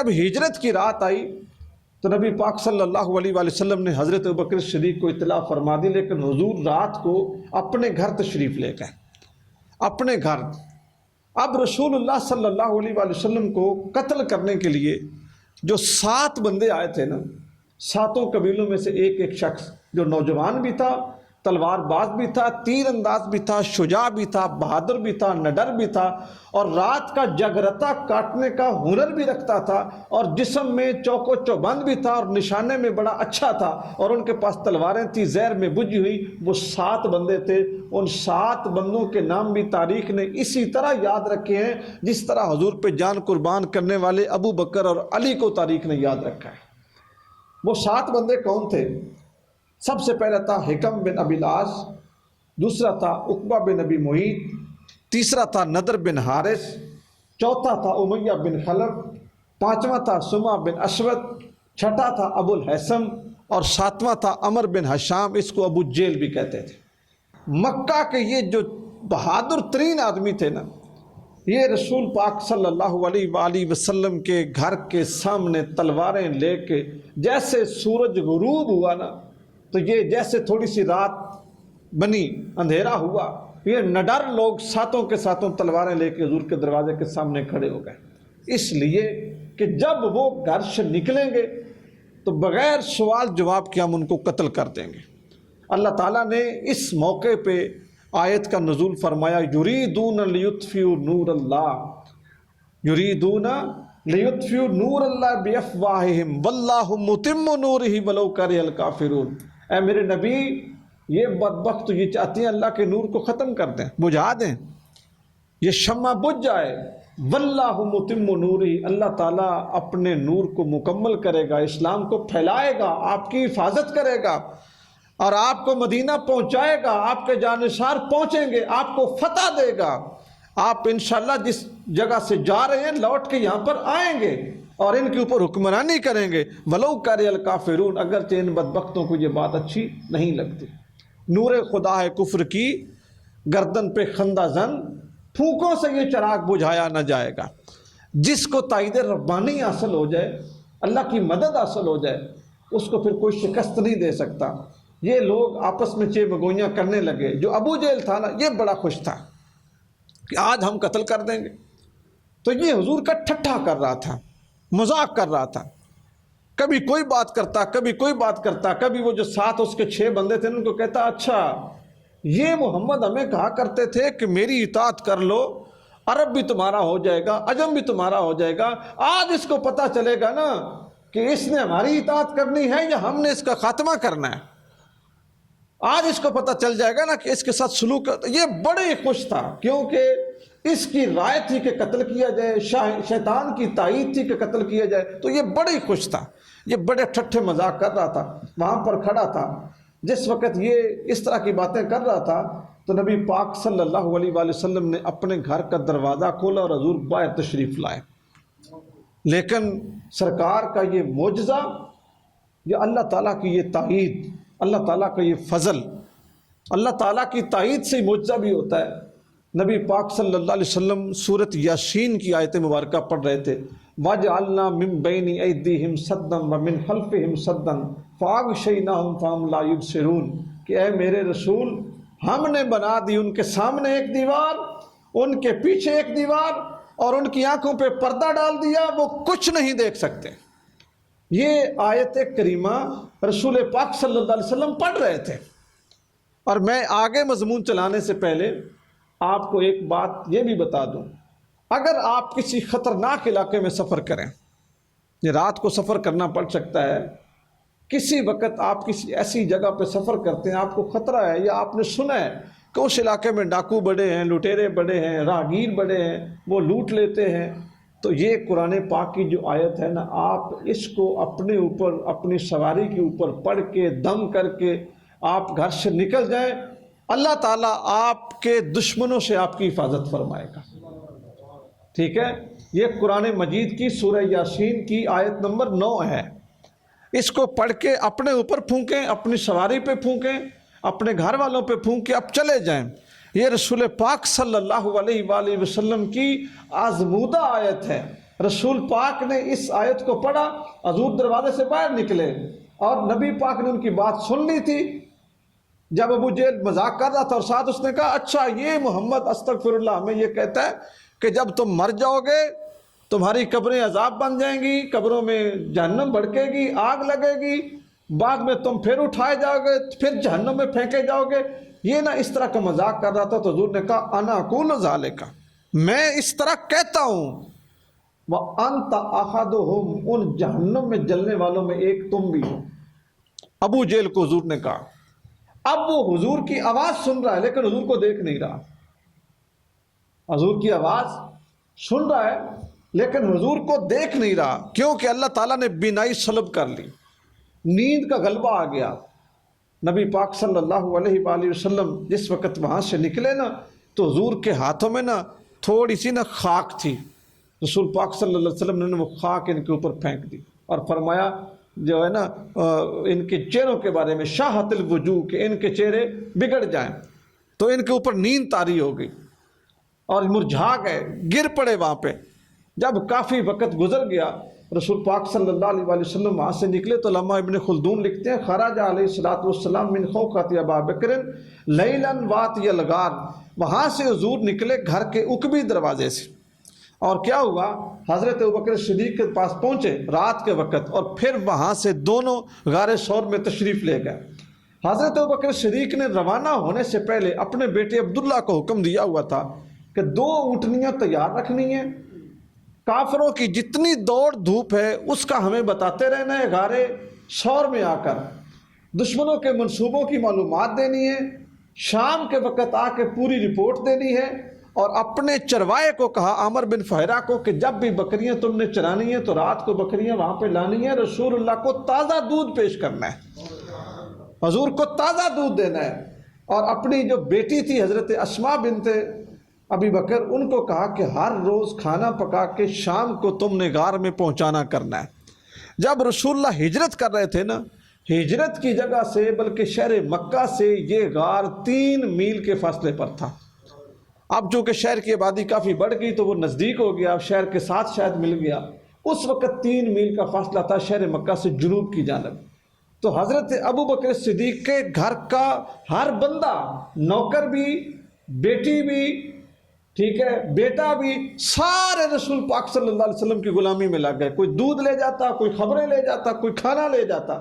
جب ہجرت کی رات آئی تو نبی پاک صلی اللہ علیہ وآلہ وسلم نے حضرت ابوبکر صدیق کو اطلاع فرما دی، لیکن حضور رات کو اپنے گھر تشریف لے گئے، اپنے گھر۔ اب رسول اللہ صلی اللہ علیہ وآلہ وسلم کو قتل کرنے کے لیے جو 7 بندے آئے تھے نا، 7 قبیلوں میں سے ایک شخص جو نوجوان بھی تھا، تلوار باز بھی تھا، تیر انداز بھی تھا، شجاع بھی تھا، بہادر بھی تھا، نڈر بھی تھا، اور رات کا جگرتا کاٹنے کا ہنر بھی رکھتا تھا، اور جسم میں چوک و چوبند بھی تھا، اور نشانے میں بڑا اچھا تھا، اور ان کے پاس تلواریں تھیں زہر میں بجھی ہوئی۔ وہ 7 بندے تھے۔ ان 7 بندوں کے نام بھی تاریخ نے اسی طرح یاد رکھے ہیں جس طرح حضور پہ جان قربان کرنے والے ابو بکر اور علی کو تاریخ نے یاد رکھا ہے۔ وہ 7 بندے کون تھے؟ سب سے پہلا تھا حکم بن ابی العاص، دوسرا تھا عقبہ بن ابی معیط، تیسرا تھا نضر بن حارث، چوتھا تھا امیہ بن خلف، پانچواں تھا سمع بن اسود، چھٹا تھا ابو الحسن، اور 7واں تھا عمر بن حشام، اس کو ابو جیل بھی کہتے تھے۔ مکہ کے یہ جو بہادر ترین آدمی تھے نا، یہ رسول پاک صلی اللہ علیہ وآلہ وسلم کے گھر کے سامنے تلواریں لے کے جیسے سورج غروب ہوا نا، تو یہ جیسے تھوڑی سی رات بنی، اندھیرا ہوا، یہ نڈر لوگ 7 کے 7 تلواریں لے کے حضور کے دروازے کے سامنے کھڑے ہو گئے، اس لیے کہ جب وہ گھر سے نکلیں گے تو بغیر سوال جواب کے ہم ان کو قتل کر دیں گے۔ اللہ تعالیٰ نے اس موقع پہ آیت کا نزول فرمایا، یریدون لیطفئوا نور اللہ، یریدون لیطفئوا نور اللہ بافواہہم واللہ متم نورہ ولو کرہ الکافرون۔ اے میرے نبی، یہ بدبخت یہ چاہتے ہیں اللہ کے نور کو ختم کر دیں، بجھا دیں، یہ شمع بجھ جائے۔ واللہ متم نورہ، اللہ تعالیٰ اپنے نور کو مکمل کرے گا، اسلام کو پھیلائے گا، آپ کی حفاظت کرے گا، اور آپ کو مدینہ پہنچائے گا، آپ کے جانثار پہنچیں گے، آپ کو فتح دے گا، آپ انشاءاللہ جس جگہ سے جا رہے ہیں لوٹ کے یہاں پر آئیں گے اور ان کے اوپر حکمرانی کریں گے۔ ولو کرہ الکافرون، اگرچہ ان بدبختوں کو یہ بات اچھی نہیں لگتی۔ نور خدا ہے کفر کی گردن پہ خندہ زن، پھونکوں سے یہ چراغ بجھایا نہ جائے گا۔ جس کو تائید ربانی حاصل ہو جائے، اللہ کی مدد حاصل ہو جائے، اس کو پھر کوئی شکست نہیں دے سکتا۔ یہ لوگ آپس میں چے مگوئیاں کرنے لگے۔ جو ابو جہل تھا نا، یہ بڑا خوش تھا کہ آج ہم قتل کر دیں گے، تو یہ حضور کا ٹھٹھا کر رہا تھا، مذاق کر رہا تھا، کبھی کوئی بات کرتا، کبھی کوئی بات کرتا، کبھی وہ جو 7 اس کے 6 بندے تھے ان کو کہتا، اچھا یہ محمد ہمیں کہا کرتے تھے کہ میری اطاعت کر لو، عرب بھی تمہارا ہو جائے گا، عجم بھی تمہارا ہو جائے گا۔ آج اس کو پتہ چلے گا نا کہ اس نے ہماری اطاعت کرنی ہے یا ہم نے اس کا خاتمہ کرنا ہے۔ آج اس کو پتہ چل جائے گا نا کہ اس کے ساتھ سلوک۔ یہ بڑے خوش تھا کیونکہ اس کی رائے تھی کہ قتل کیا جائے، شیطان کی تائید تھی کہ قتل کیا جائے، تو یہ بڑے خوش تھا، یہ بڑے ٹھٹھے مذاق کر رہا تھا، وہاں پر کھڑا تھا۔ جس وقت یہ اس طرح کی باتیں کر رہا تھا تو نبی پاک صلی اللہ علیہ وآلہ وسلم نے اپنے گھر کا دروازہ کھولا اور حضور باہر تشریف لائے۔ لیکن سرکار کا یہ معجزہ، یہ اللہ تعالیٰ کی یہ تائید، اللہ تعالیٰ کا یہ فضل، اللہ تعالیٰ کی تائید سے معجزہ بھی ہوتا ہے۔ نبی پاک صلی اللہ علیہ وسلم سورۃ یاسین کی آیت مبارکہ پڑھ رہے تھے، وَجْعَلْنَا مِن بَيْنِ أَيْدِيهِمْ سَدًّا وَمِنْ خَلْفِهِمْ سَدًّا فَأَغْشَيْنَاهُمْ فَهُمْ لَا يُبْصِرُونَ کہ اے میرے رسول، ہم نے بنا دی ان کے سامنے ایک دیوار، ان کے پیچھے ایک دیوار، اور ان کی آنکھوں پہ پردہ ڈال دیا، وہ کچھ نہیں دیکھ سکتے۔ یہ آیت کریمہ رسول پاک صلی اللہ علیہ وسلم پڑھ رہے تھے۔ اور میں آگے مضمون چلانے سے پہلے آپ کو ایک بات یہ بھی بتا دوں، اگر آپ کسی خطرناک علاقے میں سفر کریں، یہ رات کو سفر کرنا پڑ سکتا ہے، کسی وقت آپ کسی ایسی جگہ پہ سفر کرتے ہیں، آپ کو خطرہ ہے یا آپ نے سنا ہے کہ اس علاقے میں ڈاکو بڑے ہیں، لٹیرے بڑے ہیں، راہگیر بڑے ہیں، وہ لوٹ لیتے ہیں، تو یہ قرآن پاک کی جو آیت ہے نا، آپ اس کو اپنے اوپر، اپنی سواری کے اوپر پڑھ کے دم کر کے آپ گھر سے نکل جائیں، اللہ تعالیٰ آپ کے دشمنوں سے آپ کی حفاظت فرمائے گا۔ ٹھیک ہے، یہ قرآن مجید کی سورہ یاسین کی آیت نمبر 9 ہے۔ اس کو پڑھ کے اپنے اوپر پھونکیں، اپنی سواری پہ پھونکیں، اپنے گھر والوں پہ پھونکیں، اب چلے جائیں۔ یہ رسول پاک صلی اللہ علیہ وآلہ وسلم کی آزمودہ آیت ہے، رسول پاک نے اس آیت کو پڑھا، حضور دروازے سے باہر نکلے اور نبی پاک نے ان کی بات سن لی تھی۔ جب ابو جہل مذاق کر رہا تھا اور ساتھ اس نے کہا اچھا یہ محمد استغفر اللہ ہمیں یہ کہتا ہے کہ جب تم مر جاؤ گے تمہاری قبریں عذاب بن جائیں گی، قبروں میں جہنم بھڑکے گی، آگ لگے گی، بعد میں تم پھر اٹھائے جاؤ گے، پھر جہنم میں پھینکے جاؤ گے، یہ نہ اس طرح کا مذاق کر رہا تھا۔ تو حضور نے کہا انا اقول ذالک، میں اس طرح کہتا ہوں، وانت احدہم، ان جہنم میں جلنے والوں میں ایک تم بھی ہو۔ ابو جہل کو حضور نے کہا، اب وہ حضور کی آواز سن رہا ہے لیکن حضور کو دیکھ نہیں رہا، حضور کی آواز سن رہا ہے لیکن حضور کو دیکھ نہیں رہا، کیونکہ اللہ تعالیٰ نے بینائی سلب کر لی، نیند کا غلبہ آ گیا۔ نبی پاک صلی اللہ علیہ وآلہ وسلم جس وقت وہاں سے نکلے نا تو حضور کے ہاتھوں میں نا تھوڑی سی نا خاک تھی، رسول پاک صلی اللہ علیہ وسلم نے وہ خاک ان کے اوپر پھینک دی اور فرمایا جو ہے نا ان کے چہروں کے بارے میں، شاہت الوجوہ، کہ ان کے چہرے بگڑ جائیں، تو ان کے اوپر نیند طاری ہو گئی اور مرجھا گئے، گر پڑے وہاں پہ۔ جب کافی وقت گزر گیا رسول پاک صلی اللہ علیہ وآلہ وسلم وہاں سے نکلے تو علامہ ابن خلدون لکھتے ہیں خرج علیہ الصلوۃ والسلام من خوخۃ ابا بکر لیلا واتی الغار، وہاں سے حضور نکلے گھر کے عقبی دروازے سے، اور کیا ہوا، حضرت ابوبکر صدیق کے پاس پہنچے رات کے وقت اور پھر وہاں سے دونوں غار ثور میں تشریف لے گئے۔ حضرت ابوبکر صدیق نے روانہ ہونے سے پہلے اپنے بیٹے عبداللہ کو حکم دیا ہوا تھا کہ 2 اونٹنیاں تیار رکھنی ہیں، کافروں کی جتنی دوڑ دھوپ ہے اس کا ہمیں بتاتے رہنا ہے، غار ثور میں آ کر دشمنوں کے منصوبوں کی معلومات دینی ہے، شام کے وقت آ کے پوری رپورٹ دینی ہے، اور اپنے چروائے کو کہا عامر بن فہرہ کو کہ جب بھی بکریاں تم نے چرانی ہیں تو رات کو بکریاں وہاں پہ لانی ہیں، رسول اللہ کو تازہ دودھ پیش کرنا ہے، حضور کو تازہ دودھ دینا ہے۔ اور اپنی جو بیٹی تھی حضرت اسماء بنت ابی بکر، ان کو کہا کہ ہر روز کھانا پکا کے شام کو تم نے غار میں پہنچانا کرنا ہے۔ جب رسول اللہ ہجرت کر رہے تھے نا، ہجرت کی جگہ سے بلکہ شہر مکہ سے یہ غار 3 میل کے فاصلے پر تھا۔ اب چونکہ شہر کی آبادی کافی بڑھ گئی تو وہ نزدیک ہو گیا، اب شہر کے ساتھ شاید مل گیا، اس وقت 3 میل کا فاصلہ تھا شہر مکہ سے جنوب کی جانب۔ تو حضرت ابوبکر صدیق کے گھر کا ہر بندہ، نوکر بھی، بیٹی بھی، ٹھیک ہے، بیٹا بھی، سارے رسول پاک صلی اللہ علیہ وسلم کی غلامی میں لگ گئے، کوئی دودھ لے جاتا، کوئی خبریں لے جاتا، کوئی کھانا لے جاتا۔